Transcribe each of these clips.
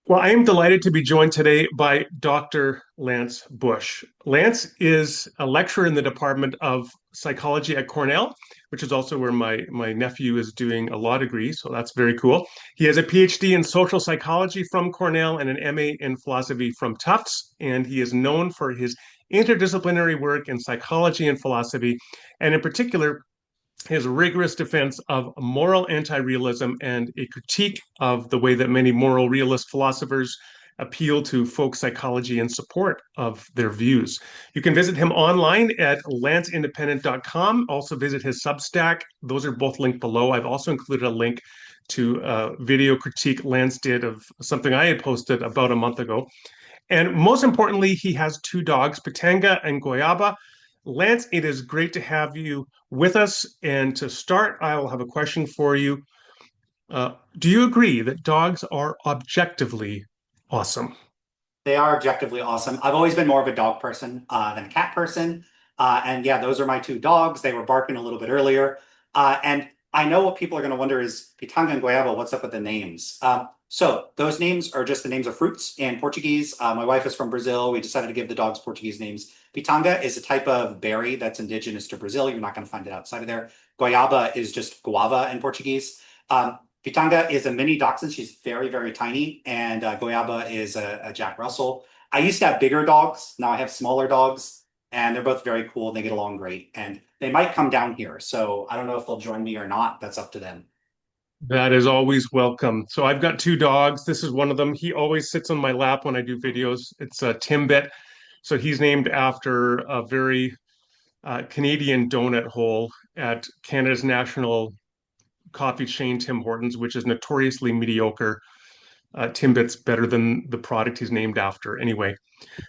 Well, I am delighted to be joined today by Dr. Lance Bush. Lance is a lecturer in the Department of Psychology at Cornell, which is also where my nephew is doing a law degree, so that's very cool. He has a PhD in social psychology from Cornell and an MA in philosophy from Tufts, and he is known for his interdisciplinary work in psychology and philosophy, and in particular, his rigorous defense of moral anti-realism and a critique of the way that many moral realist philosophers appeal to folk psychology in support of their views. You can visit him online at lanceindependent.com. Also visit his Substack. Those are both linked below. I've also included a link to a video critique Lance did of something I had posted about a month ago. And most importantly, he has two dogs, Pitanga and Goyaba. Lance, it is great to have you with us. And to start, I will have a question for you. Do you agree that dogs are objectively awesome? They are objectively awesome. I've always been more of a dog person than a cat person. And yeah, those are my two dogs. They were barking a little bit earlier. And I know what people are going to wonder is Pitanga and Goiaba, what's up with the names? So those names are just the names of fruits in Portuguese. My wife is from Brazil. We decided to give the dogs Portuguese names. Pitanga is a type of berry that's indigenous to Brazil. You're not going to find it outside of there. Goiaba is just guava in Portuguese. Pitanga is a mini dachshund. She's very, very tiny. And Goiaba is a Jack Russell. I used to have bigger dogs. Now I have smaller dogs. And they're both very cool. They get along great. And they might come down here. So I don't know if they'll join me or not. That's up to them. That is always welcome. So I've got two dogs. This is one of them. He always sits on my lap when I do videos. It's a Timbit. So he's named after a very Canadian donut hole at Canada's national coffee chain, Tim Hortons, which is notoriously mediocre. Timbit's better than the product he's named after. Anyway,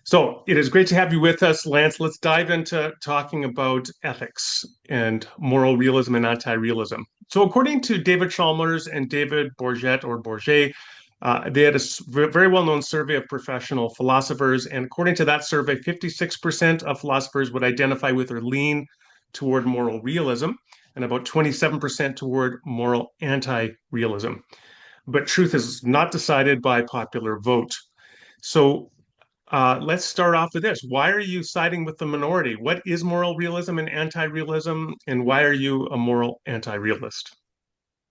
so it is great to have you with us, Lance. Let's dive into talking about ethics and moral realism and anti-realism. So according to David Chalmers and David Bourget, they had a very well-known survey of professional philosophers, and according to that survey, 56% of philosophers would identify with or lean toward moral realism, and about 27% toward moral anti-realism. But truth is not decided by popular vote. So let's start off with this. Why are you siding with the minority? What is moral realism and anti-realism, and why are you a moral anti-realist?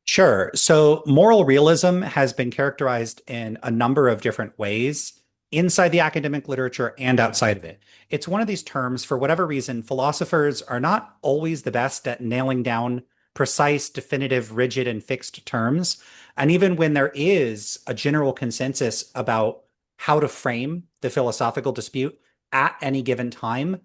Sure. So moral realism has been characterized in a number of different ways inside the academic literature and outside of it. It's one of these terms, for whatever reason, philosophers are not always the best at nailing down precise, definitive, rigid, and fixed terms. And even when there is a general consensus about how to frame the philosophical dispute at any given time,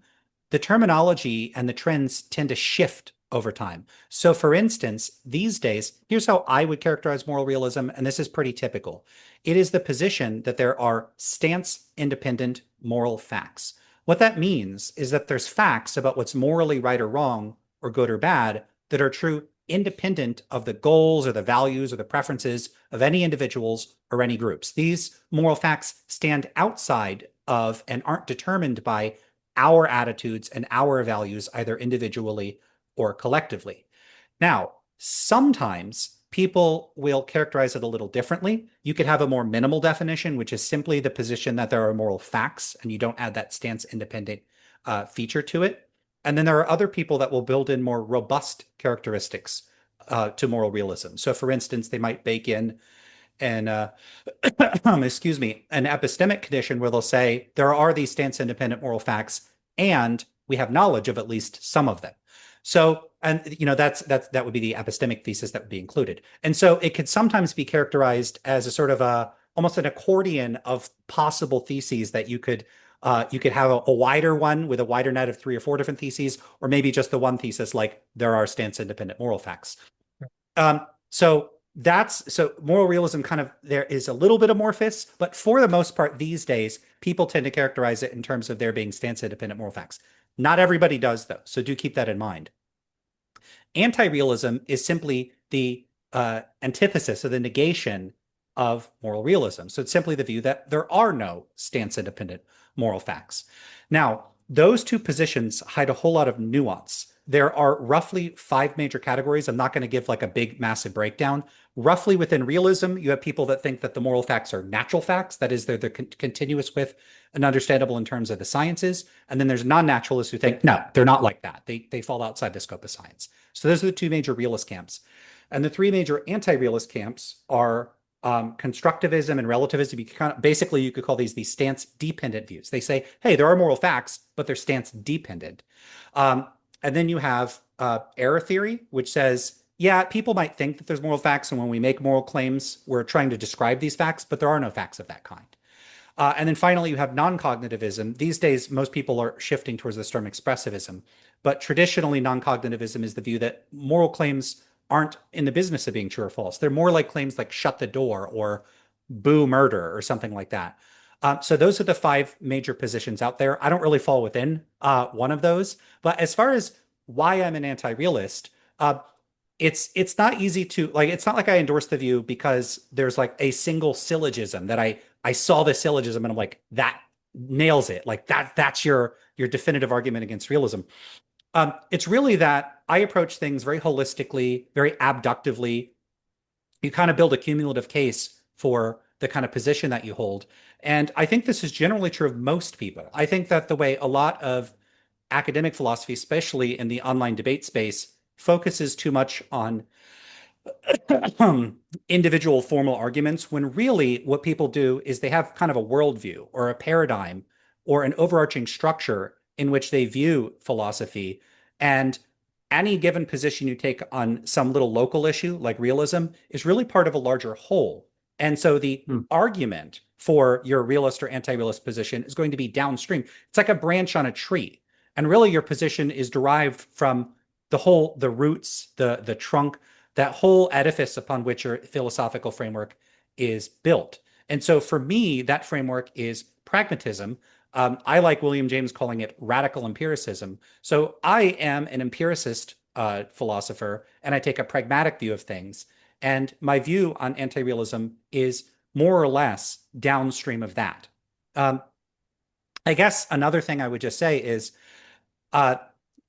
the terminology and the trends tend to shift over time. So, for instance, these days, here's how I would characterize moral realism, and this is pretty typical. It is the position that there are stance-independent moral facts. What that means is that there's facts about what's morally right or wrong, or good or bad, that are true independent of the goals or the values or the preferences of any individuals or any groups. These moral facts stand outside of and aren't determined by our attitudes and our values, either individually or collectively. Now, sometimes people will characterize it a little differently. You could have a more minimal definition, which is simply the position that there are moral facts, and you don't add that stance independent feature to it. And then there are other people that will build in more robust characteristics to moral realism. So, for instance, they might bake in an excuse me, an epistemic condition where they'll say there are these stance independent moral facts, and we have knowledge of at least some of them. So, and that would be the epistemic thesis that would be included. And so it could sometimes be characterized as a sort of almost an accordion of possible theses that you could have a wider one with a wider net of 3 or 4 different theses, or maybe just the one thesis like there are stance independent moral facts. So moral realism kind of, there is a little bit amorphous, but for the most part these days, people tend to characterize it in terms of there being stance independent moral facts. Not everybody does though, so do keep that in mind. Anti-realism is simply the antithesis or the negation of moral realism. So it's simply the view that there are no stance independent moral facts. Now, those two positions hide a whole lot of nuance. There are roughly 5 major categories. I'm not going to give like a big, massive breakdown, Roughly within realism, you have people that think that the moral facts are natural facts. That is, they're continuous with and understandable in terms of the sciences. And then there's non-naturalists who think, no, they're not like that. They fall outside the scope of science. So those are the two major realist camps. And the three major anti-realist camps are constructivism and relativism. Basically, you could call these stance-dependent views. They say, hey, there are moral facts, but they're stance-dependent. And then you have error theory, which says, yeah, people might think that there's moral facts, and when we make moral claims, we're trying to describe these facts, but there are no facts of that kind. And then finally, you have non-cognitivism. These days, most people are shifting towards this term expressivism, but traditionally, non-cognitivism is the view that moral claims aren't in the business of being true or false. They're more like claims like shut the door or boo murder or something like that. So those are the five major positions out there. I don't really fall within one of those, but as far as why I'm an anti-realist, it's not easy to like. It's not like I endorse the view because there's like a single syllogism that I saw the syllogism and I'm like that nails it. Like that's your definitive argument against realism. It's really that I approach things very holistically, very abductively. You kind of build a cumulative case for the kind of position that you hold. And I think this is generally true of most people. I think that the way a lot of academic philosophy, especially in the online debate space, focuses too much on individual formal arguments when really what people do is they have kind of a worldview or a paradigm or an overarching structure in which they view philosophy. And any given position you take on some little local issue like realism is really part of a larger whole. And so the Hmm. argument for your realist or anti-realist position is going to be downstream. It's like a branch on a tree. And really your position is derived from the roots, the trunk, that whole edifice upon which your philosophical framework is built. And so for me, that framework is pragmatism. I like William James calling it radical empiricism. So I am an empiricist philosopher, and I take a pragmatic view of things. And my view on anti-realism is more or less downstream of that. Um, I guess another thing I would just say is uh,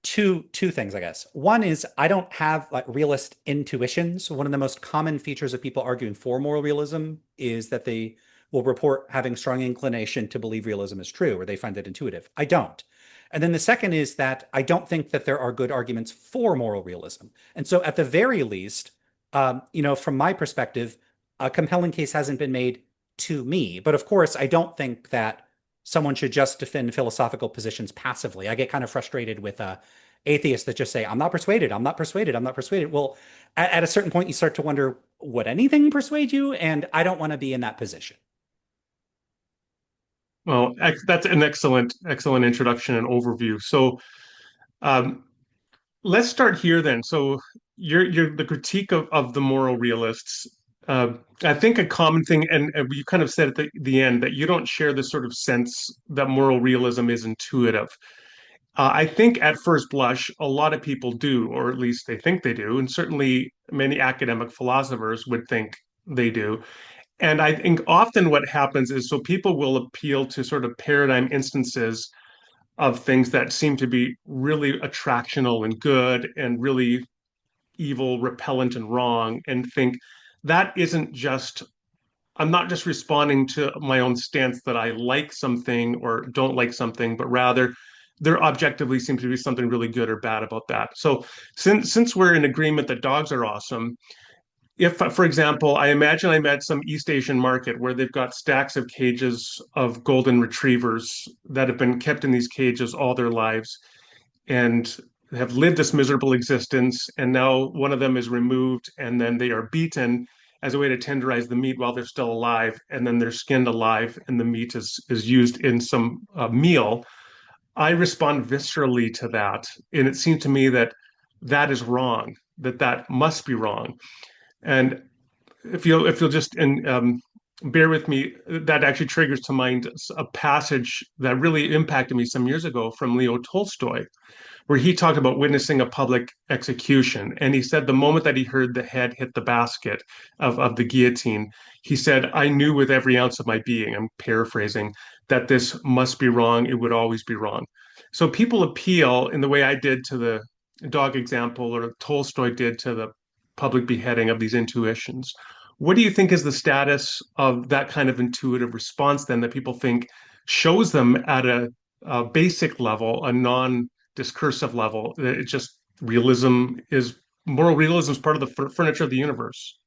two things, I guess. One is I don't have like realist intuitions. One of the most common features of people arguing for moral realism is that they will report having strong inclination to believe realism is true, or they find it intuitive. I don't. And then the second is that I don't think that there are good arguments for moral realism. And so, at the very least, from my perspective, a compelling case hasn't been made to me. But of course, I don't think that someone should just defend philosophical positions passively. I get kind of frustrated with atheists that just say, I'm not persuaded, I'm not persuaded, I'm not persuaded. Well, at a certain point, you start to wonder, would anything persuade you? And I don't want to be in that position. Well, that's an excellent introduction and overview. So, um, let's start here then. So, you're the critique of the moral realists. Uh, I think a common thing, and you kind of said at the end that you don't share this sort of sense that moral realism is intuitive. I think at first blush, a lot of people do, or at least they think they do, and certainly many academic philosophers would think they do. And I think often what happens is so people will appeal to sort of paradigm instances of things that seem to be really attractional and good and really evil, repellent, and wrong, and think that isn't just, I'm not just responding to my own stance that I like something or don't like something, but rather there objectively seems to be something really good or bad about that. So since we're in agreement that dogs are awesome, if, for example, I imagine I'm at some East Asian market where they've got stacks of cages of golden retrievers that have been kept in these cages all their lives and have lived this miserable existence. And now one of them is removed and then they are beaten as a way to tenderize the meat while they're still alive. And then they're skinned alive and the meat is used in some meal. I respond viscerally to that. And it seems to me that that is wrong, that that must be wrong. And if you'll just bear with me, that actually triggers to mind a passage that really impacted me some years ago from Leo Tolstoy, where he talked about witnessing a public execution. And he said the moment that he heard the head hit the basket of the guillotine, he said, I knew with every ounce of my being, I'm paraphrasing, that this must be wrong. It would always be wrong. So people appeal in the way I did to the dog example or Tolstoy did to the public beheading of these intuitions. What do you think is the status of that kind of intuitive response then that people think shows them at a basic level, a non-discursive level, that it's just moral realism is part of the furniture of the universe?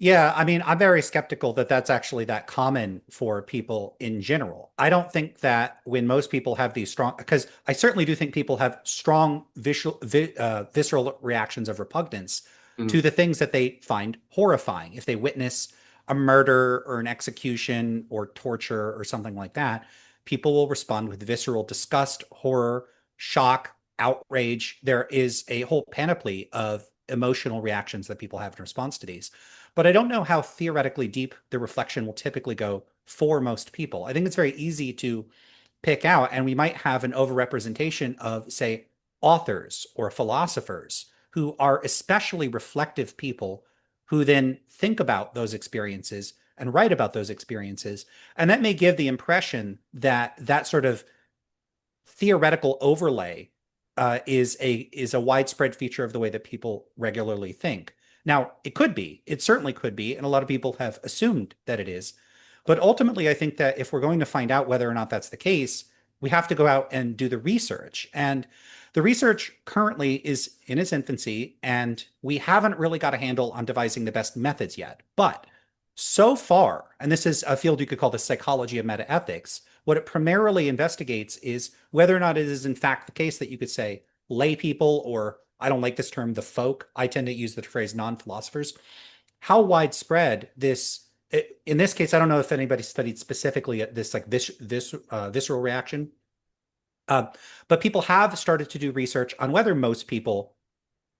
Yeah, I mean, I'm very skeptical that that's actually that common for people in general. I don't think that when most people have these strong, because I certainly do think people have strong visceral reactions of repugnance Mm. to the things that they find horrifying. If they witness a murder or an execution or torture or something like that, people will respond with visceral disgust, horror, shock, outrage. There is a whole panoply of emotional reactions that people have in response to these. But I don't know how theoretically deep the reflection will typically go for most people. I think it's very easy to pick out, and we might have an overrepresentation of, say, authors or philosophers who are especially reflective people who then think about those experiences and write about those experiences. And that may give the impression that that sort of theoretical overlay is a widespread feature of the way that people regularly think. Now, it could be, it certainly could be, and a lot of people have assumed that it is. But ultimately, I think that if we're going to find out whether or not that's the case, we have to go out and do the research. And the research currently is in its infancy, and we haven't really got a handle on devising the best methods yet. But so far, and this is a field you could call the psychology of metaethics, what it primarily investigates is whether or not it is in fact the case that you could say lay people, or I don't like this term, the folk. I tend to use the phrase non-philosophers. How widespread this, in this case, I don't know if anybody studied specifically at this, like this visceral reaction, uh, but people have started to do research on whether most people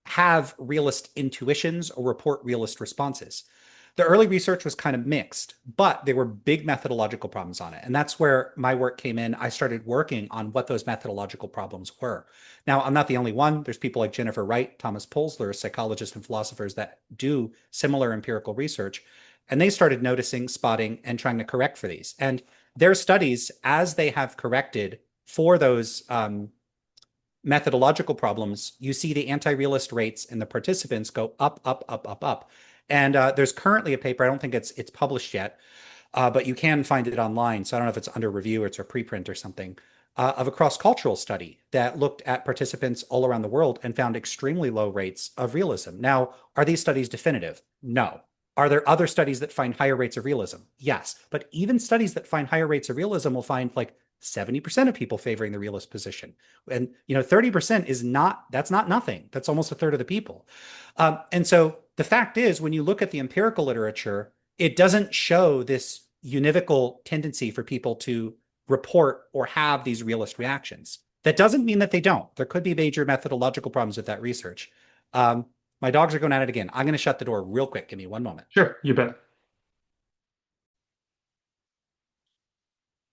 have realist intuitions or report realist responses. The early research was kind of mixed, but there were big methodological problems on it. And that's where my work came in. I started working on what those methodological problems were. Now, I'm not the only one. There's people like Jennifer Wright, Thomas Polzler, psychologists and philosophers that do similar empirical research. And they started noticing, spotting, and trying to correct for these. And their studies, as they have corrected for those methodological problems, you see the anti-realist rates in the participants go up, up, up, up, up. And there's currently a paper, I don't think it's published yet, but you can find it online. So I don't know if it's under review or it's a preprint or something, of a cross-cultural study that looked at participants all around the world and found extremely low rates of realism. Now, are these studies definitive? No. Are there other studies that find higher rates of realism? Yes. But even studies that find higher rates of realism will find like 70% of people favoring the realist position. And, 30% is not, that's not nothing. That's almost a third of the people. And so the fact is, when you look at the empirical literature, it doesn't show this univocal tendency for people to report or have these realist reactions. That doesn't mean that they don't. There could be major methodological problems with that research. My dogs are going at it again. I'm going to shut the door real quick. Give me one moment. Sure, you bet.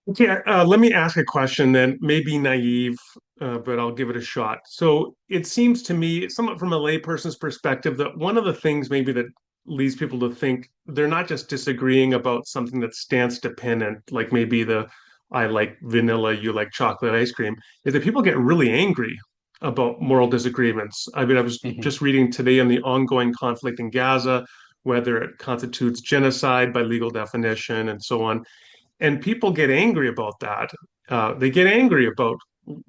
Okay, let me ask a question then, maybe naive, but I'll give it a shot. So it seems to me, somewhat from a layperson's perspective, that one of the things maybe that leads people to think they're not just disagreeing about something that's stance dependent, like maybe the I like vanilla, you like chocolate ice cream, is that people get really angry about moral disagreements. I mean, I was Mhm. just reading today on the ongoing conflict in Gaza, whether it constitutes genocide by legal definition and so on, and people get angry about that. They get angry about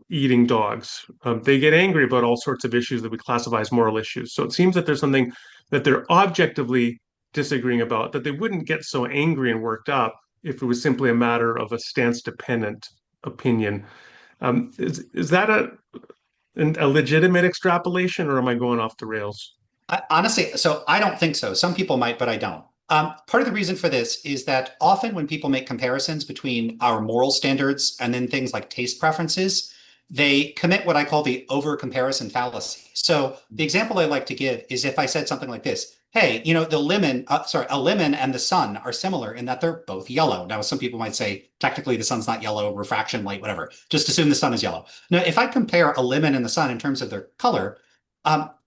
eating dogs. They get angry about all sorts of issues that we classify as moral issues. So it seems that there's something that they're objectively disagreeing about that they wouldn't get so angry and worked up if it was simply a matter of a stance-dependent opinion. Is that a legitimate extrapolation, or am I going off the rails? Honestly, so I don't think so. Some people might, but I don't. Part of the reason for this is that often when people make comparisons between our moral standards and then things like taste preferences, they commit what I call the over comparison fallacy. So the example I like to give is if I said something like this: Hey, a lemon and the sun are similar in that they're both yellow. Now, some people might say technically the sun's not yellow, refraction, light, whatever. Just assume the sun is yellow. Now, if I compare a lemon and the sun in terms of their color,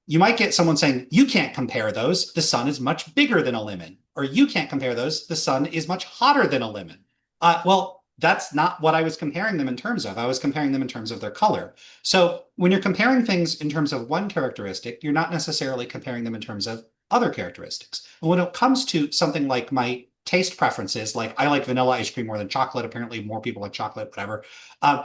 you might get someone saying, you can't compare those. The sun is much bigger than a lemon. Or you can't compare those. The sun is much hotter than a lemon. Well, that's not what I was comparing them in terms of. I was comparing them in terms of their color. So when you're comparing things in terms of one characteristic, you're not necessarily comparing them in terms of other characteristics. And when it comes to something like my taste preferences, like I like vanilla ice cream more than chocolate, apparently more people like chocolate, whatever. Uh,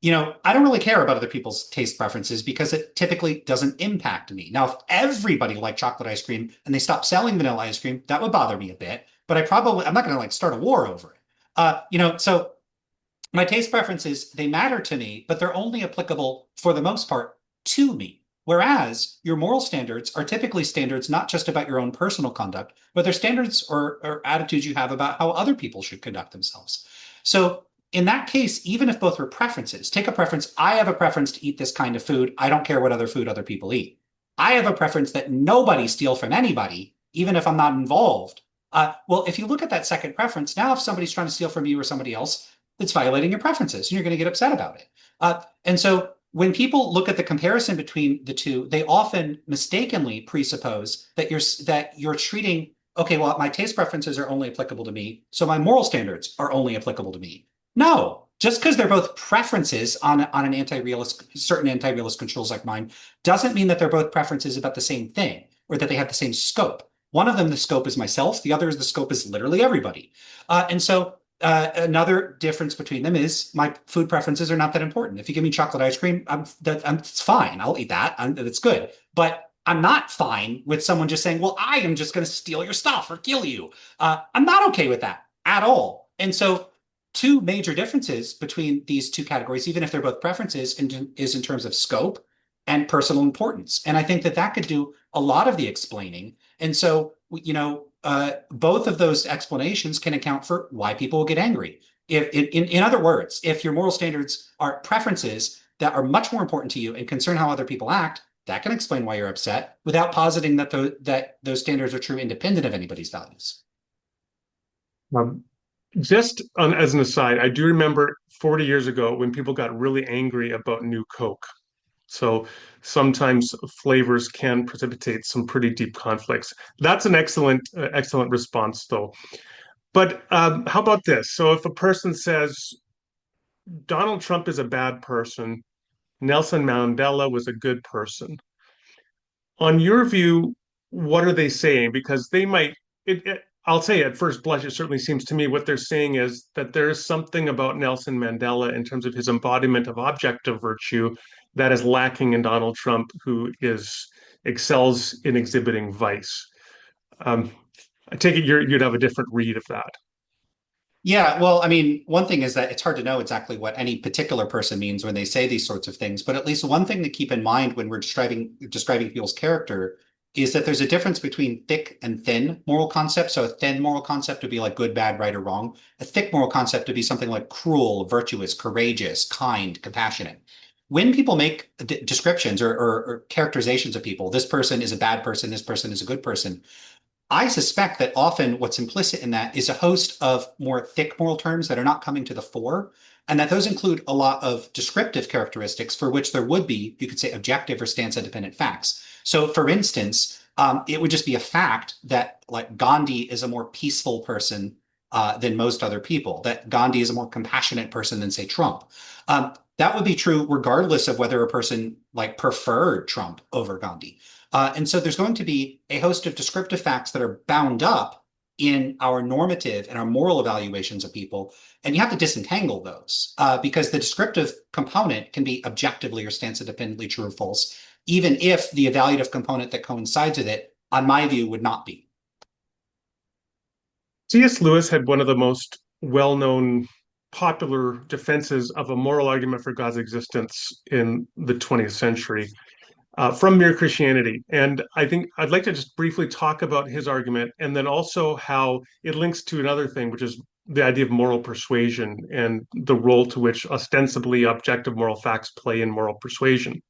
I don't really care about other people's taste preferences because it typically doesn't impact me. Now, if everybody liked chocolate ice cream and they stopped selling vanilla ice cream, that would bother me a bit. But I'm not going to like start a war over it. So my taste preferences, they matter to me, but they're only applicable for the most part to me. Whereas your moral standards are typically standards not just about your own personal conduct, but they're standards or attitudes you have about how other people should conduct themselves. So in that case, even if both were preferences, take a preference. I have a preference to eat this kind of food. I don't care what other food other people eat. I have a preference that nobody steal from anybody, even if I'm not involved. Well, if you look at that second preference, now if somebody's trying to steal from you or somebody else, it's violating your preferences and you're going to get upset about it. And so when people look at the comparison between the two, they often mistakenly presuppose that you're treating, okay, well, my taste preferences are only applicable to me, so my moral standards are only applicable to me. No, just because they're both preferences on an anti-realist, certain anti-realist controls like mine, doesn't mean that they're both preferences about the same thing or that they have the same scope. One of them, the scope is myself. The other is the scope is literally everybody. Another difference between them is my food preferences are not that important. If you give me chocolate ice cream, it's fine. I'll eat that. It's good. But I'm not fine with someone just saying, well, I am just going to steal your stuff or kill you. I'm not okay with that at all. And so two major differences between these two categories, even if they're both preferences, is in terms of scope and personal importance. And I think that that could do a lot of the explaining. And so, both of those explanations can account for why people will get angry. In other words, if your moral standards are preferences that are much more important to you and concern how other people act, that can explain why you're upset without positing that those standards are true independent of anybody's values. Um, as an aside, I do remember 40 years ago when people got really angry about new Coke. So sometimes flavors can precipitate some pretty deep conflicts. That's an excellent response, though. But how about this? So if a person says Donald Trump is a bad person, Nelson Mandela was a good person, on your view, what are they saying? Because they might, I'll say at first blush, it certainly seems to me what they're saying is that there is something about Nelson Mandela in terms of his embodiment of objective virtue that is lacking in Donald Trump, who excels in exhibiting vice. Um, I take it you'd have a different read of that. Yeah, well, I mean, one thing is that it's hard to know exactly what any particular person means when they say these sorts of things, but at least one thing to keep in mind when we're describing people's character is that there's a difference between thick and thin moral concepts. So a thin moral concept would be like good, bad, right, or wrong. A thick moral concept would be something like cruel, virtuous, courageous, kind, compassionate. When people make descriptions or characterizations of people, this person is a bad person, this person is a good person, I suspect that often what's implicit in that is a host of more thick moral terms that are not coming to the fore, and that those include a lot of descriptive characteristics for which there would be, you could say, objective or stance independent facts. So, for instance, it would just be a fact that, like, Gandhi is a more peaceful person than most other people, that Gandhi is a more compassionate person than, say, Trump. That would be true regardless of whether a person like preferred Trump over Gandhi. And so there's going to be a host of descriptive facts that are bound up in our normative and our moral evaluations of people. And you have to disentangle those because the descriptive component can be objectively or stance independently true or false, even if the evaluative component that coincides with it, on my view, would not be. C.S. Lewis had one of the most well-known popular defenses of a moral argument for God's existence in the 20th century from Mere Christianity. And I think I'd like to just briefly talk about his argument and then also how it links to another thing, which is the idea of moral persuasion and the role to which ostensibly objective moral facts play in moral persuasion.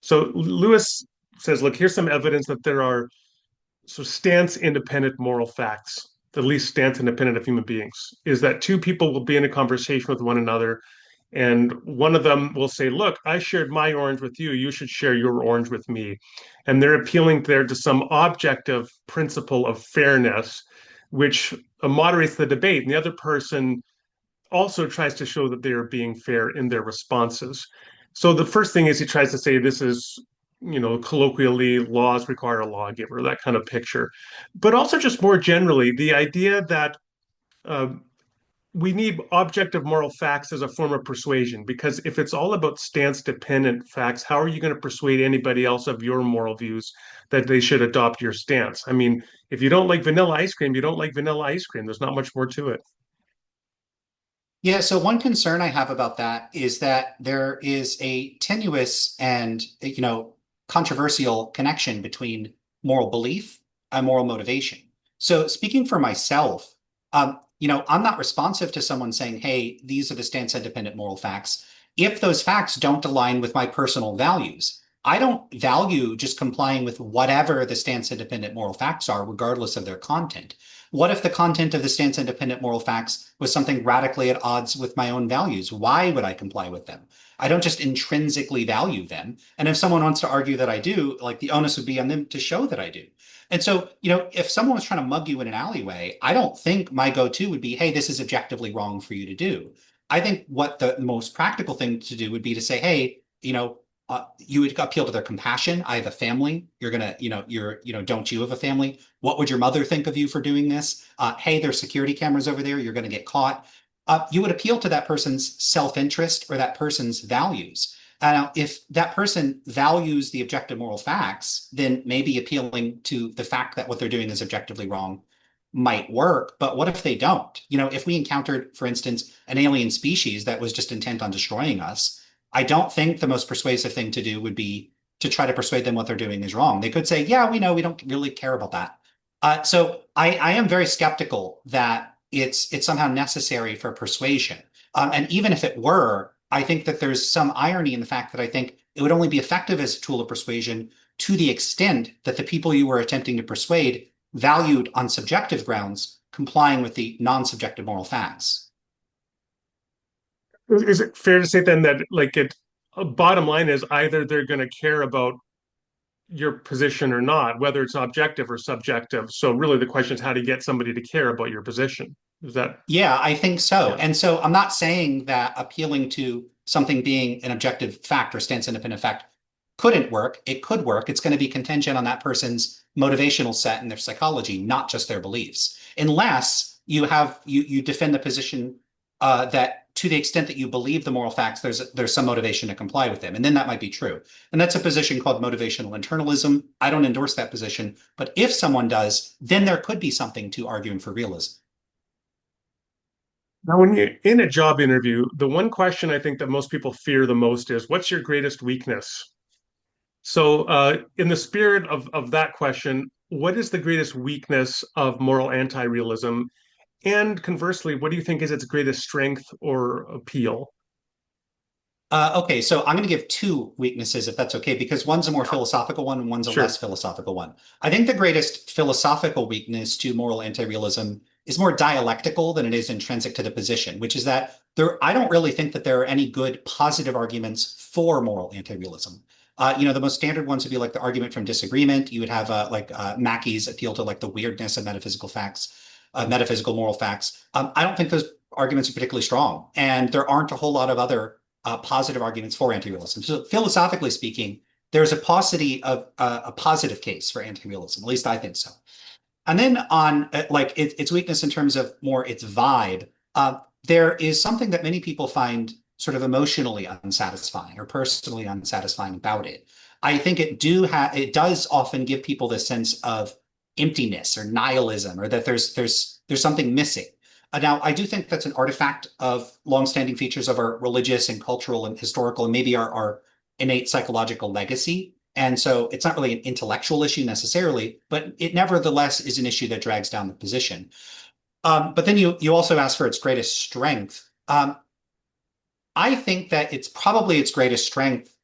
So Lewis says, look, here's some evidence that there are stance independent moral facts, the least stance independent of human beings, is that two people will be in a conversation with one another and one of them will say, look, I shared my orange with you, you should share your orange with me. And they're appealing there to some objective principle of fairness which moderates the debate, and the other person also tries to show that they are being fair in their responses. So the first thing is he tries to say this is, colloquially, laws require a lawgiver, that kind of picture. But also just more generally, the idea that uh, we need objective moral facts as a form of persuasion, because if it's all about stance dependent facts, how are you going to persuade anybody else of your moral views that they should adopt your stance? I mean, if you don't like vanilla ice cream, you don't like vanilla ice cream. There's not much more to it. Yeah, so one concern I have about that is that there is a tenuous and, controversial connection between moral belief and moral motivation. So speaking for myself, I'm not responsive to someone saying, "Hey, these are the stance independent moral facts." If those facts don't align with my personal values, I don't value just complying with whatever the stance independent moral facts are, regardless of their content. What if the content of the stance independent moral facts was something radically at odds with my own values? Why would I comply with them? I don't just intrinsically value them. And if someone wants to argue that I do, like the onus would be on them to show that I do. And so, if someone was trying to mug you in an alleyway, I don't think my go-to would be, hey, this is objectively wrong for you to do. I think what the most practical thing to do would be to say, hey, you would appeal to their compassion. I have a family. You're gonna, don't you have a family? What would your mother think of you for doing this? Hey, there's security cameras over there. You're going to get caught. You would appeal to that person's self-interest or that person's values. Now, if that person values the objective moral facts, then maybe appealing to the fact that what they're doing is objectively wrong might work. But what if they don't? If we encountered, for instance, an alien species that was just intent on destroying us, I don't think the most persuasive thing to do would be to try to persuade them what they're doing is wrong. They could say, yeah, we know, we don't really care about that. So I am very skeptical that it's somehow necessary for persuasion. And even if it were, I think that there's some irony in the fact that I think it would only be effective as a tool of persuasion to the extent that the people you were attempting to persuade valued on subjective grounds complying with the non-subjective moral facts. Is it fair to say then that bottom line is either they're going to care about your position or not, whether it's objective or subjective? So really the question is how to get somebody to care about your position. Is that, Yeah, I think so. yeah. And so I'm not saying that appealing to something being an objective fact or stance independent fact couldn't work. It could work. It's going to be contingent on that person's motivational set and their psychology, not just their beliefs. Unless you defend the position that to the extent that you believe the moral facts, there's some motivation to comply with them. And then that might be true. And that's a position called motivational internalism. I don't endorse that position. But if someone does, then there could be something to arguing for realism. Now, when you're in a job interview, the one question I think that most people fear the most is, what's your greatest weakness? So, in the spirit of that question, what is the greatest weakness of moral anti-realism? And conversely, what do you think is its greatest strength or appeal? Okay, so I'm going to give two weaknesses, if that's okay, because one's a more philosophical one and one's a less Sure. philosophical one. I think the greatest philosophical weakness to moral anti-realism is more dialectical than it is intrinsic to the position, which is that I don't really think that there are any good positive arguments for moral anti-realism. The most standard ones would be like the argument from disagreement. You would have Mackey's appeal to like the weirdness of metaphysical facts, metaphysical moral facts. I don't think those arguments are particularly strong, and there aren't a whole lot of other positive arguments for anti-realism. So philosophically speaking, there's a paucity of a positive case for anti-realism. At least I think so. And then on its weakness in terms of more its vibe, there is something that many people find sort of emotionally unsatisfying or personally unsatisfying about it. I think it does often give people this sense of emptiness or nihilism, or that there's something missing. Now, I do think that's an artifact of longstanding features of our religious and cultural and historical and maybe our innate psychological legacy. And so it's not really an intellectual issue necessarily, but it nevertheless is an issue that drags down the position. But then you also ask for its greatest strength. I think that it's probably its greatest strength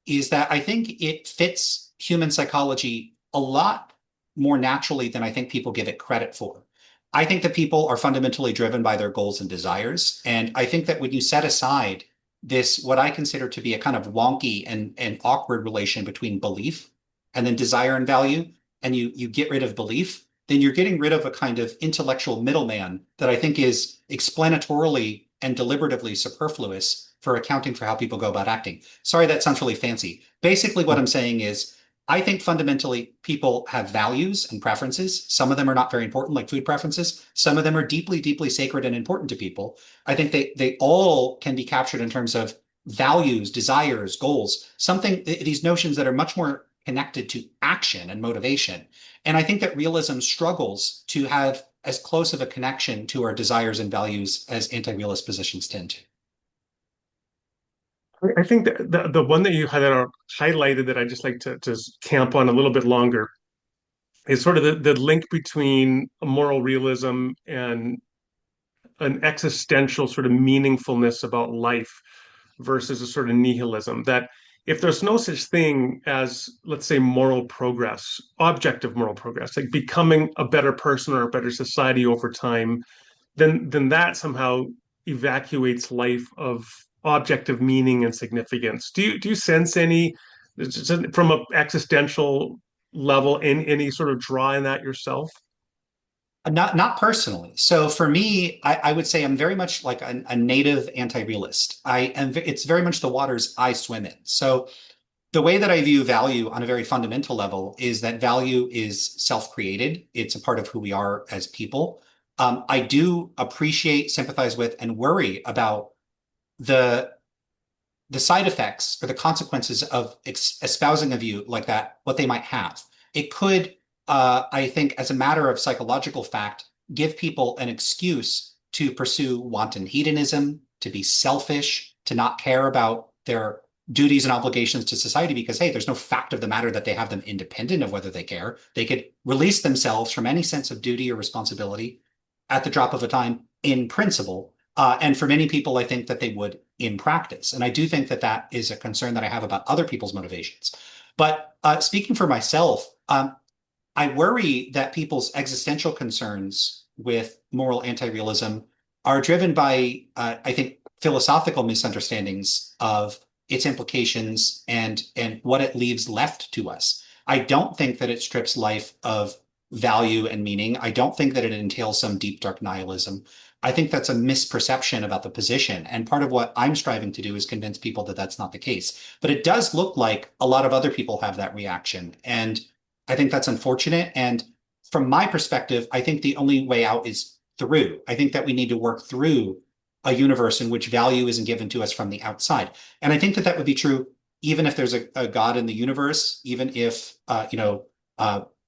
is that I think it fits human psychology a lot more naturally than I think people give it credit for. I think that people are fundamentally driven by their goals and desires. And I think that when you set aside this, what I consider to be a kind of wonky and awkward relation between belief and then desire and value, and you get rid of belief, then you're getting rid of a kind of intellectual middleman that I think is explanatorily and deliberatively superfluous for accounting for how people go about acting. Sorry, that sounds really fancy. Basically, what I'm saying is I think fundamentally people have values and preferences. Some of them are not very important, like food preferences. Some of them are deeply, deeply sacred and important to people. I think they all can be captured in terms of values, desires, goals, something, these notions that are much more connected to action and motivation. And I think that realism struggles to have as close of a connection to our desires and values as anti-realist positions tend to. I think that the one that you highlighted that I just like to camp on a little bit longer is sort of the link between a moral realism and an existential sort of meaningfulness about life versus a sort of nihilism. That if there's no such thing as, let's say, moral progress, objective moral progress, like becoming a better person or a better society over time, then that somehow evacuates life of objective meaning and significance. Do you sense any from an existential level in any sort of draw in that yourself? Not personally. So for me, I would say I'm very much like a native anti-realist. I am. It's very much the waters I swim in. So the way that I view value on a very fundamental level is that value is self-created. It's a part of who we are as people. I do appreciate, sympathize with, and worry about the the side effects or the consequences of espousing a view like that, what they might have. It could, I think, as a matter of psychological fact, give people an excuse to pursue wanton hedonism, to be selfish, to not care about their duties and obligations to society because, hey, there's no fact of the matter that they have them independent of whether they care. They could release themselves from any sense of duty or responsibility at the drop of a time in principle. And for many people, I think that they would in practice. And I do think that that is a concern that I have about other people's motivations. But speaking for myself, I worry that people's existential concerns with moral anti-realism are driven by, I think, philosophical misunderstandings of its implications and what it leaves left to us. I don't think that it strips life of value and meaning. I don't think that it entails some deep, dark nihilism. I think that's a misperception about the position. And part of what I'm striving to do is convince people that that's not the case. But it does look like a lot of other people have that reaction. And I think that's unfortunate. And from my perspective, I think the only way out is through. I think that we need to work through a universe in which value isn't given to us from the outside. And I think that that would be true even if there's a God in the universe, even if,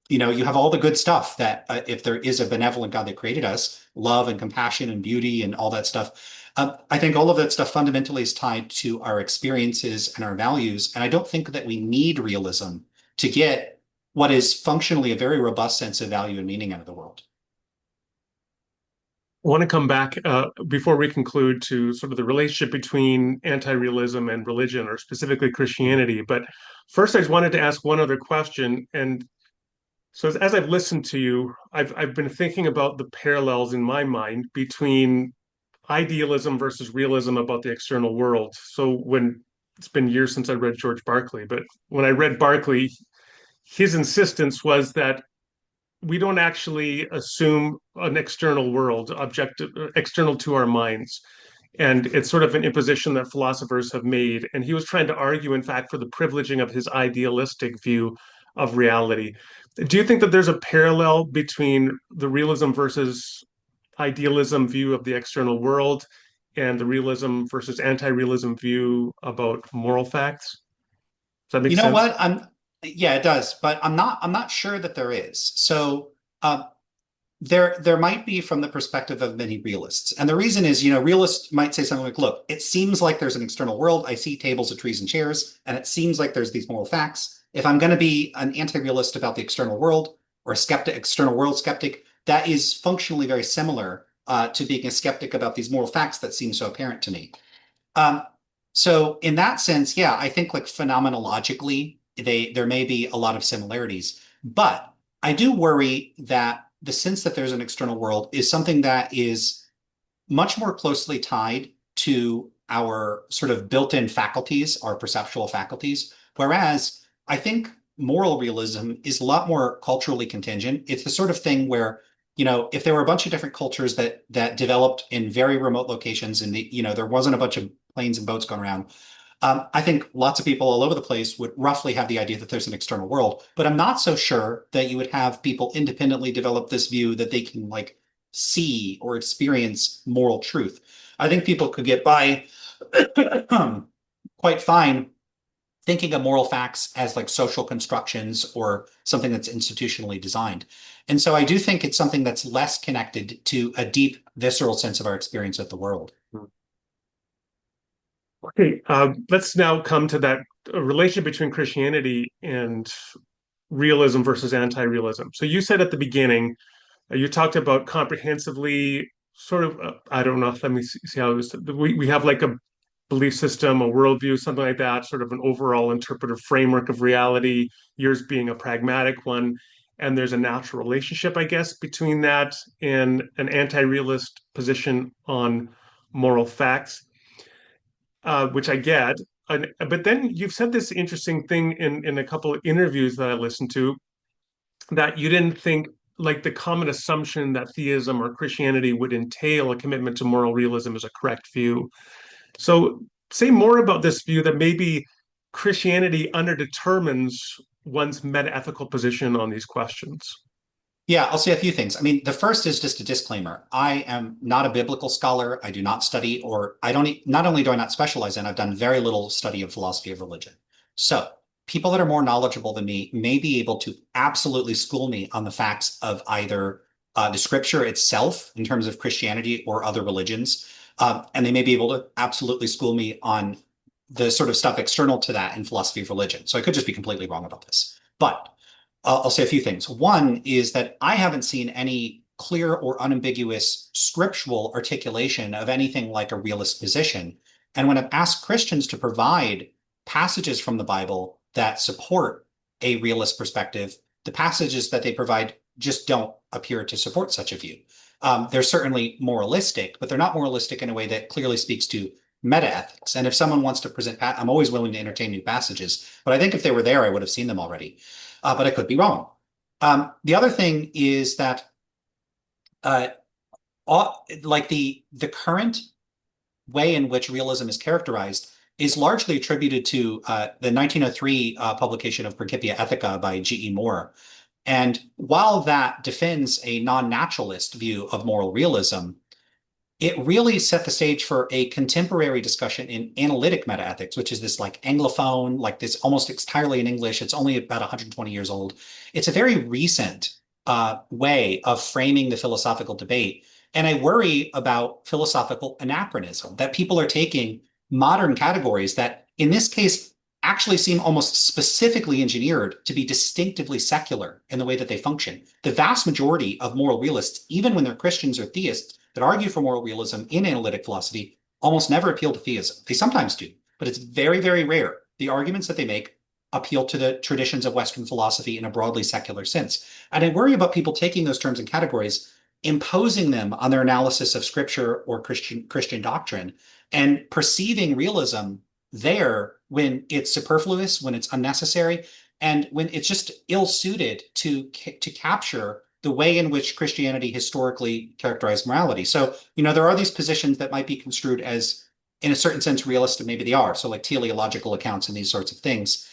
you have all the good stuff that if there is a benevolent God that created us, love and compassion and beauty and all that stuff. I think all of that stuff fundamentally is tied to our experiences and our values. And I don't think that we need realism to get what is functionally a very robust sense of value and meaning out of the world. I want to come back before we conclude to sort of the relationship between anti-realism and religion, or specifically Christianity. But first, I just wanted to ask one other question. And so as I've listened to you, I've been thinking about the parallels in my mind between idealism versus realism about the external world. So when it's been years since I read George Berkeley, but when I read Berkeley, his insistence was that we don't actually assume an external world, objective, external to our minds. And it's sort of an imposition that philosophers have made. And he was trying to argue, in fact, for the privileging of his idealistic view of reality. Do you think that there's a parallel between the realism versus idealism view of the external world and the realism versus anti-realism view about moral facts? Does that make You know sense? what? Yeah, it does, but I'm not sure that there is. So there might be from the perspective of many realists. And the reason is, realists might say something like, look, it seems like there's an external world. I see tables of trees and chairs, and it seems like there's these moral facts. If I'm going to be an anti-realist about the external world or a skeptic, external world skeptic, that is functionally very similar to being a skeptic about these moral facts that seem so apparent to me. Um, so in that sense, yeah, I think like phenomenologically, there may be a lot of similarities, but I do worry that the sense that there's an external world is something that is much more closely tied to our sort of built-in faculties, our perceptual faculties. Whereas I think moral realism is a lot more culturally contingent. It's the sort of thing where, if there were a bunch of different cultures that developed in very remote locations and there wasn't a bunch of planes and boats going around, I think lots of people all over the place would roughly have the idea that there's an external world, but I'm not so sure that you would have people independently develop this view that they can like see or experience moral truth. I think people could get by quite fine thinking of moral facts as like social constructions or something that's institutionally designed. And so I do think it's something that's less connected to a deep, visceral sense of our experience of the world. Okay, let's now come to that relation between Christianity and realism versus anti-realism. So you said at the beginning, you talked about comprehensively, sort of, I don't know, let me see how it was. We have like a belief system, a worldview, something like that, sort of an overall interpretive framework of reality, yours being a pragmatic one. And there's a natural relationship, I guess, between that and an anti-realist position on moral facts, which I get. But then you've said this interesting thing in a couple of interviews that I listened to, that you didn't think like the common assumption that theism or Christianity would entail a commitment to moral realism is a correct view. So say more about this view that maybe Christianity underdetermines one's metaethical position on these questions. Yeah, I'll say a few things. I mean, the first is just a disclaimer. I am not a biblical scholar. I do not study, or I don't, not only do I not specialize in, I've done very little study of philosophy of religion. So people that are more knowledgeable than me may be able to absolutely school me on the facts of either the scripture itself in terms of Christianity or other religions. And they may be able to absolutely school me on the sort of stuff external to that in philosophy of religion. So I could just be completely wrong about this. But I'll say a few things. One is that I haven't seen any clear or unambiguous scriptural articulation of anything like a realist position. And when I've asked Christians to provide passages from the Bible that support a realist perspective, the passages that they provide just don't appear to support such a view. They're certainly moralistic, but they're not moralistic in a way that clearly speaks to metaethics. And if someone wants to present, I'm always willing to entertain new passages, but I think if they were there, I would have seen them already. But I could be wrong. The other thing is that, uh, like the current way in which realism is characterized is largely attributed to the 1903 publication of Principia Ethica by G.E. Moore. And while that defends a non-naturalist view of moral realism, it really set the stage for a contemporary discussion in analytic metaethics, which is this like Anglophone, like this almost entirely in English. It's only about 120 years old. It's a very recent way of framing the philosophical debate. And I worry about philosophical anachronism, that people are taking modern categories that, in this case, actually seem almost specifically engineered to be distinctively secular in the way that they function. The vast majority of moral realists, even when they're Christians or theists, that argue for moral realism in analytic philosophy almost never appeal to theism. They sometimes do, but it's very, very rare. The arguments that they make appeal to the traditions of Western philosophy in a broadly secular sense. And I worry about people taking those terms and categories, imposing them on their analysis of scripture or Christian doctrine, and perceiving realism there when it's superfluous, when it's unnecessary, and when it's just ill-suited to capture the way in which Christianity historically characterized morality. So, there are these positions that might be construed as, in a certain sense, realist, and maybe they are. So, like teleological accounts and these sorts of things.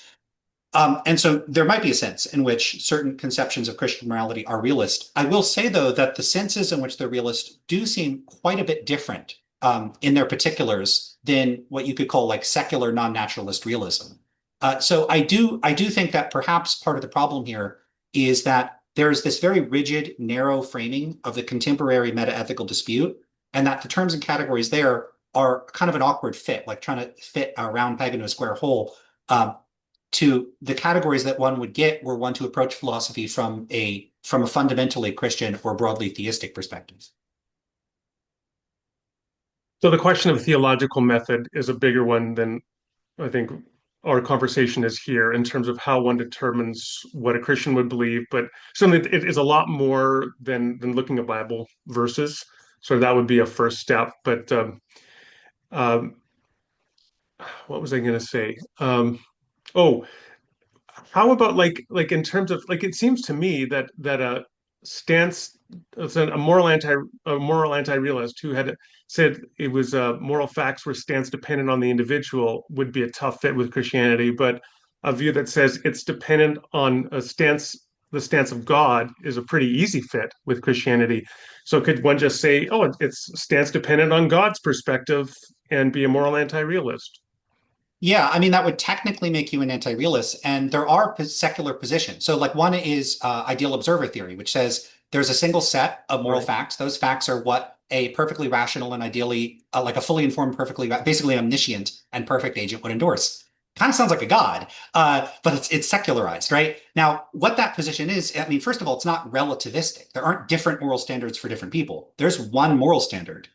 And so there might be a sense in which certain conceptions of Christian morality are realist. I will say, though, that the senses in which they're realist do seem quite a bit different in their particulars than what you could call like secular non-naturalist realism. So I do think that perhaps part of the problem here is that there's this very rigid, narrow framing of the contemporary metaethical dispute, and that the terms and categories there are kind of an awkward fit, like trying to fit a round peg into a square hole, to the categories that one would get were one to approach philosophy from a fundamentally Christian or broadly theistic perspective. So the question of theological method is a bigger one than I think our conversation is here in terms of how one determines what a Christian would believe. But certainly it is a lot more than looking at Bible verses. So that would be a first step. But um, what was I going to say? Oh, How about like in terms of like it seems to me that a stance a moral anti-realist who had said it was moral facts were stance dependent on the individual would be a tough fit with Christianity, but a view that says it's dependent on a stance the stance of God is a pretty easy fit with Christianity. So could one just say, oh, it's stance dependent on God's perspective and be a moral anti-realist? Yeah, I mean, that would technically make you an anti-realist, and there are secular positions. So, like, one is ideal observer theory, which says there's a single set of moral Right. facts. Those facts are what a perfectly rational and ideally, like a fully informed, basically omniscient and perfect agent would endorse. Kind of sounds like a god, but it's secularized, right? Now, what that position is, I mean, first of all, it's not relativistic. There aren't different moral standards for different people. There's one moral standard.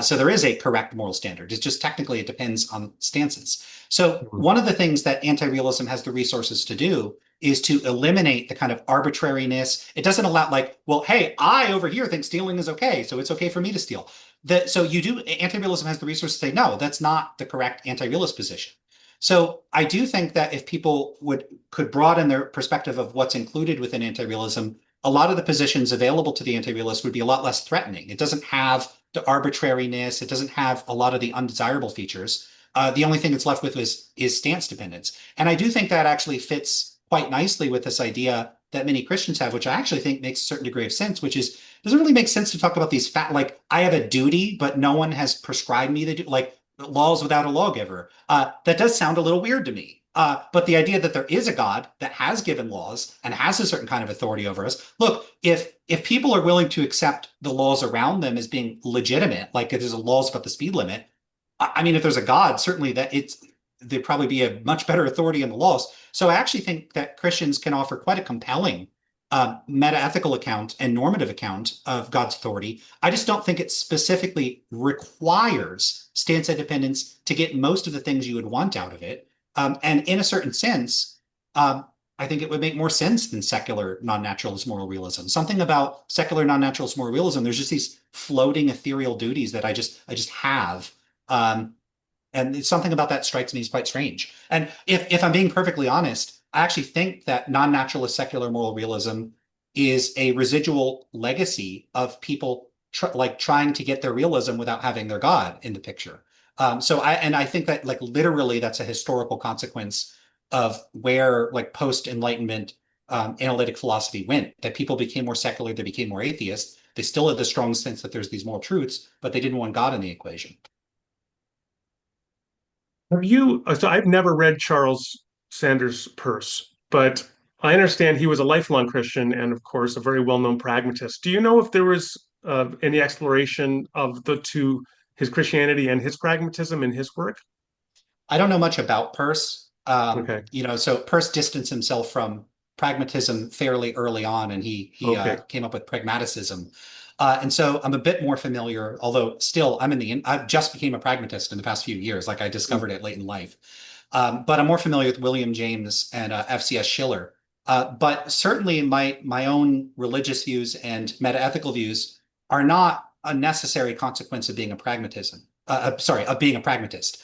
So there is a correct moral standard. It's just technically it depends on stances. So one of the things that anti-realism has the resources to do is to eliminate the kind of arbitrariness. It doesn't allow like, well, hey, I over here think stealing is okay, so it's okay for me to steal. So you do anti-realism has the resources to say, no, that's not the correct anti-realist position. So I do think that if people would could broaden their perspective of what's included within anti-realism, a lot of the positions available to the anti-realist would be a lot less threatening. It doesn't have the arbitrariness. It doesn't have a lot of the undesirable features. The only thing it's left with is stance dependence. And I do think that actually fits quite nicely with this idea that many Christians have, which I actually think makes a certain degree of sense, which is doesn't really make sense to talk about these like I have a duty, but no one has prescribed me to do like laws without a lawgiver. That does sound a little weird to me. But the idea that there is a God that has given laws and has a certain kind of authority over us. Look, if people are willing to accept the laws around them as being legitimate, like if there's laws about the speed limit, I mean, if there's a God, certainly there'd probably be a much better authority in the laws. So I actually think that Christians can offer quite a compelling metaethical account and normative account of God's authority. I just don't think it specifically requires stance independence to get most of the things you would want out of it. And in a certain sense, I think it would make more sense than secular non-naturalist moral realism. Something about secular non-naturalist moral realism, there's just these floating ethereal duties that I just have. Um, and something about that strikes me as quite strange. And if I'm being perfectly honest, I actually think that non-naturalist secular moral realism is a residual legacy of people like trying to get their realism without having their God in the picture. I think that like literally that's a historical consequence of where like post-Enlightenment analytic philosophy went. That people became more secular, they became more atheist. They still had the strong sense that there's these moral truths, but they didn't want God in the equation. Have you? So I've never read Charles Sanders Peirce, but I understand he was a lifelong Christian and, of course, a very well-known pragmatist. Do you know if there was any exploration of the two, his Christianity and his pragmatism in his work? I don't know much about Peirce. Okay. So Peirce distanced himself from pragmatism fairly early on, and he Okay. came up with pragmaticism. And so I'm a bit more familiar, although still I just became a pragmatist in the past few years, like I Mm. discovered it late in life. But I'm more familiar with William James and FCS Schiller. But certainly my own religious views and metaethical views are not a necessary consequence of being a of being a pragmatist.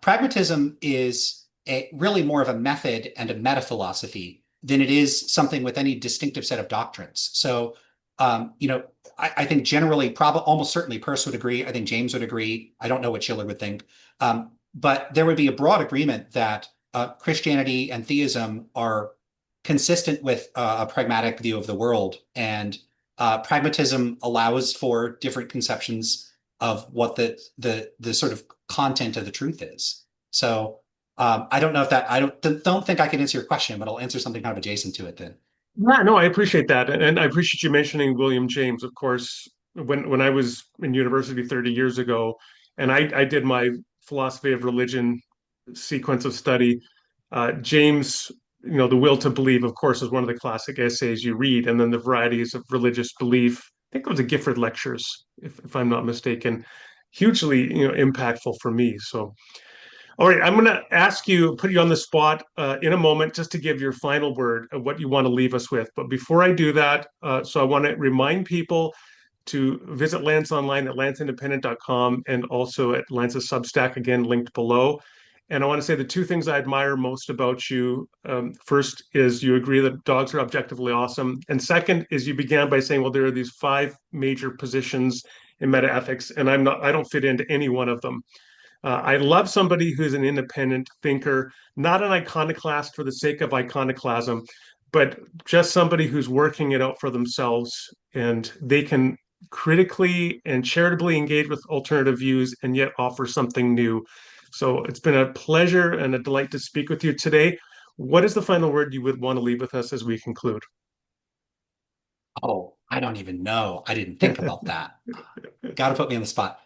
Pragmatism is really more of a method and a meta philosophy than it is something with any distinctive set of doctrines. So, I think generally, probably almost certainly, Peirce would agree. I think James would agree. I don't know what Schiller would think, but there would be a broad agreement that Christianity and theism are consistent with a pragmatic view of the world, and pragmatism allows for different conceptions of what the sort of content of the truth is. So I don't know if that I don't think I can answer your question, but I'll answer something kind of adjacent to it then. Yeah, no, I appreciate that, and I appreciate you mentioning William James. Of course, when I was in university 30 years ago, and I did my philosophy of religion sequence of study, James, The Will to Believe, of course, is one of the classic essays you read, and then the varieties of religious belief. I think it was a Gifford Lectures, if I'm not mistaken, hugely, impactful for me. So. All right, I'm going to ask you, put you on the spot in a moment, just to give your final word of what you want to leave us with. But before I do that, so I want to remind people to visit Lance online at lanceindependent.com and also at Lance's Substack, again, linked below. And I want to say the two things I admire most about you, first is you agree that dogs are objectively awesome. And second is you began by saying, well, there are these five major positions in metaethics, and I don't fit into any one of them. I love somebody who's an independent thinker, not an iconoclast for the sake of iconoclasm, but just somebody who's working it out for themselves and they can critically and charitably engage with alternative views and yet offer something new. So it's been a pleasure and a delight to speak with you today. What is the final word you would want to leave with us as we conclude? Oh, I don't even know. I didn't think about that. Got to put me on the spot.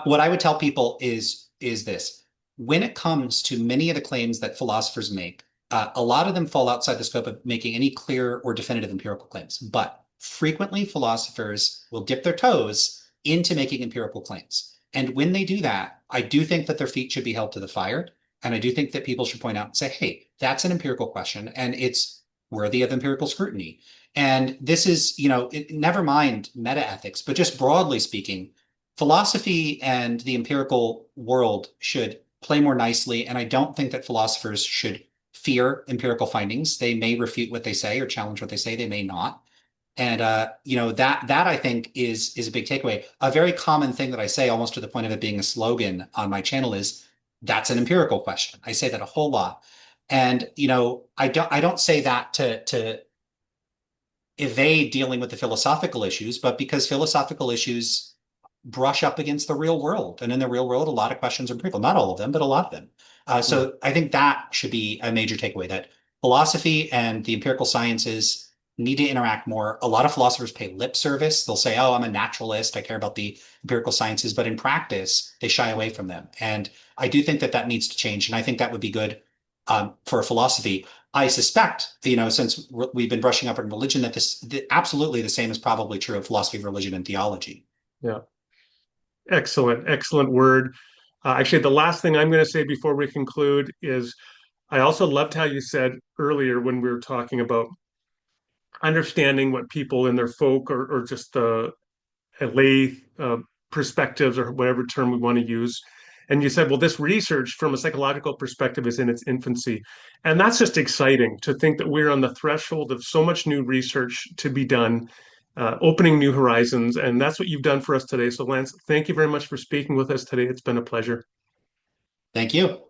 What I would tell people is this: when it comes to many of the claims that philosophers make, a lot of them fall outside the scope of making any clear or definitive empirical claims. But frequently, philosophers will dip their toes into making empirical claims. And when they do that, I do think that their feet should be held to the fire. And I do think that people should point out and say, hey, that's an empirical question and it's worthy of empirical scrutiny. And this is, never mind metaethics, but just broadly speaking, philosophy and the empirical world should play more nicely. And I don't think that philosophers should fear empirical findings. They may refute what they say or challenge what they say. They may not. And that I think is a big takeaway. A very common thing that I say, almost to the point of it being a slogan on my channel, is that's an empirical question. I say that a whole lot. And I don't say that to evade dealing with the philosophical issues, but because philosophical issues brush up against the real world. And in the real world, a lot of questions are empirical. Not all of them, but a lot of them. So I think that should be a major takeaway, that philosophy and the empirical sciences need to interact more. A lot of philosophers pay lip service. They'll say, oh, I'm a naturalist. I care about the empirical sciences. But in practice, they shy away from them. And I do think that that needs to change. And I think that would be good for philosophy. I suspect, since we've been brushing up on religion, that absolutely the same is probably true of philosophy of religion and theology. Yeah. Excellent, excellent word. Actually, the last thing I'm going to say before we conclude is I also loved how you said earlier when we were talking about understanding what people in their folk or just the lay perspectives or whatever term we want to use. And you said, well, this research from a psychological perspective is in its infancy. And that's just exciting to think that we're on the threshold of so much new research to be done, opening new horizons. And that's what you've done for us today. So, Lance, thank you very much for speaking with us today. It's been a pleasure. Thank you.